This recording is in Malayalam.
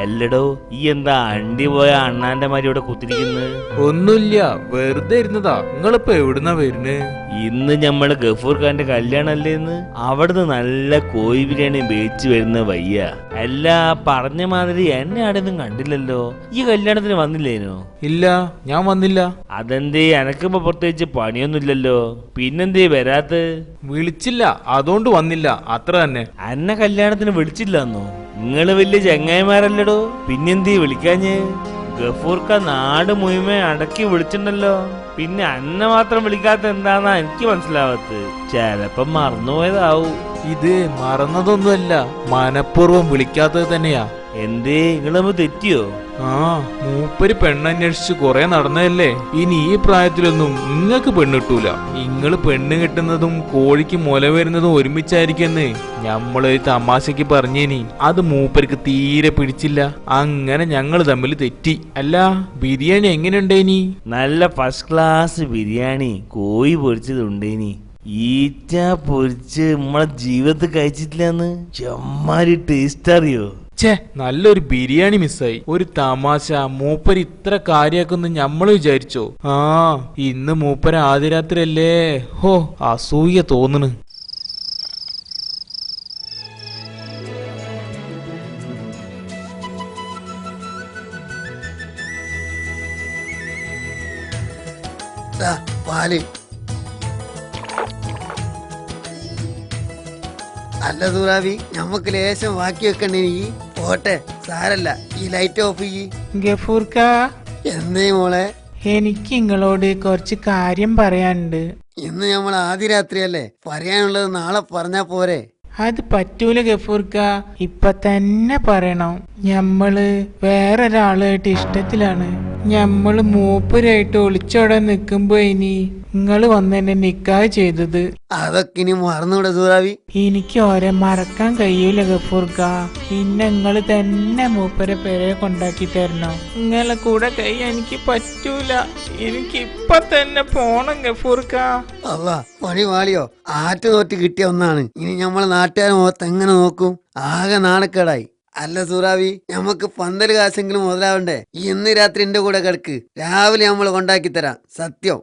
എല്ലടോ ഈ എന്താ അണ്ടി പോയ അണ്ണാന്റെ മാരി ഇവിടെ കുത്തിരിക്കുന്നത്? ഒന്നുമില്ല, വെറുതെ ഇരുന്നതാ. നിങ്ങളിപ്പോ എവിടുന്നാ വരുന്നേ? ഇന്ന് ഞമ്മള് ഗഫൂർ ഖാന്റെ കല്യാണല്ലേന്ന്. അവിടുന്ന് നല്ല കോഴി ബിരിയാണി വേച്ച് വരുന്ന വയ്യ. അല്ല, പറഞ്ഞ മാതിരി എന്നെ ആടെയൊന്നും കണ്ടില്ലല്ലോ. ഈ കല്യാണത്തിന് വന്നില്ലേനോ? ഇല്ല, ഞാൻ വന്നില്ല. അതെന്തേ? എനക്കിപ്പോ പ്രത്യേകിച്ച് പണിയൊന്നുമില്ലല്ലോ, പിന്നെന്തേ വരാത്ത? വിളിച്ചില്ല, അതുകൊണ്ട് വന്നില്ല, അത്ര തന്നെ. അന്നെ കല്യാണത്തിന് വിളിച്ചില്ലെന്നോ? നിങ്ങള് വലിയ ചങ്ങായിമാരല്ലടോ, പിന്നെന്തീ വിളിക്കാഞ്ഞ്? ഗഫൂർ ഖാൻ നാട് മുഴുവൻ അടക്കി വിളിച്ചിട്ടുണ്ടല്ലോ, പിന്നെ അന്നെ മാത്രം വിളിക്കാത്ത എന്താന്നാ എനിക്ക് മനസ്സിലാവത്ത്. ചെലപ്പം മറന്നുപോയതാവൂ. ഇത് മറന്നതൊന്നുമല്ല, മനഃപൂർവ്വം വിളിക്കാത്തത് തന്നെയാ. എന്തേ, നിങ്ങളമ്മ തെറ്റിയോ? ആ, മൂപ്പര് പെണ്ണന്വേഷിച്ച് കൊറേ നടന്നതല്ലേ. ഇനി ഈ പ്രായത്തിലൊന്നും നിങ്ങക്ക് പെണ്ണിട്ടൂല. നിങ്ങള് പെണ്ണ് കിട്ടുന്നതും കോഴിക്ക് മുല വരുന്നതും ഒരുമിച്ചായിരിക്കെന്ന് ഞമ്മളൊരു തമാശക്ക് പറഞ്ഞേനി. അത് മൂപ്പർക്ക് തീരെ പിടിച്ചില്ല. അങ്ങനെ ഞങ്ങള് തമ്മിൽ തെറ്റി. അല്ല, ബിരിയാണി എങ്ങനെയുണ്ടേനി? നല്ല ഫസ്റ്റ് ക്ലാസ് ബിരിയാണി, കോഴി പൊരിച്ചതുണ്ടേനി. ഈറ്റ പൊരിച്ച് നമ്മളെ ജീവിതത്തിൽ കഴിച്ചിട്ടില്ലെന്ന്. ചെമ്മാരി ടേസ്റ്റ് അറിയോ? ഛേ, നല്ലൊരു ബിരിയാണി മിസ്സായി. ഒരു തമാശ, മൂപ്പര് ഇത്ര കാര്യാക്കൊന്ന് ഞമ്മള് വിചാരിച്ചോ? ആ, ഇന്ന് മൂപ്പര് ആദ്യ രാത്രി അല്ലേ. ഹോ, അസൂയ തോന്നണ്. പാല് അല്ല സൂറാവി, ഞമ്മക്ക് ലേശം ബാക്കി വെക്കണ്ടേ? ഈ പോട്ടെ, സാരല്ല, ഈ ലൈറ്റ് ഓഫ് ചെയ്യ്. ഗഫൂർക്ക, എന്നേ മോളെ? എനിക്ക് നിങ്ങളോട് കുറച്ച് കാര്യം പറയാനുണ്ട്. ഇന്ന് നമ്മൾ ആദ്യ രാത്രിയല്ലേ, പറയാനുള്ളത് നാളെ പറഞ്ഞാ പോരെ? അത് പറ്റൂല ഗഫൂർക്ക, ഇപ്പൊ തന്നെ പറയണം. ഞമ്മള് വേറൊരാളായിട്ട് ഇഷ്ടത്തിലാണ്. ഞമ്മള് മൂപ്പരായിട്ട് ഒളിച്ചോടാൻ നിക്കുമ്പോ ഇനി നിങ്ങള് വന്നെന്നെ നിക്കാഹ് ചെയ്തത്. അതൊക്കെ ഇനി മറന്നൂടെ സൂറാവി? എനിക്ക് ഓരെ മറക്കാൻ കഴിയൂല ഗഫൂർക്ക. പിന്നെ നിങ്ങള് തന്നെ മൂപ്പരെ പേരെ കൊണ്ടാക്കി തരണം. നിങ്ങളെ കൂടെ കഴിയാൻ എനിക്ക് പറ്റൂല. എനിക്ക് ഇപ്പൊ തന്നെ പോണം ഗഫൂർക്ക. അല്ല, പണി വാളിയോ? ആറ്റ് നോറ്റ് കിട്ടിയ ഒന്നാണ്. ഇനി നമ്മളെ നാട്ടുകാരെ മുഖത്ത് എങ്ങനെ നോക്കും? ആകെ നാണക്കേടായി. അല്ല സൂറാവി, ഞമ്മക്ക് പന്തല് കാശെങ്കിലും മുതലാവണ്ടേ? ഇന്ന് രാത്രി എന്റെ കൂടെ കിടക്ക്, രാവിലെ നമ്മൾ കൊണ്ടാക്കി തരാം, സത്യം.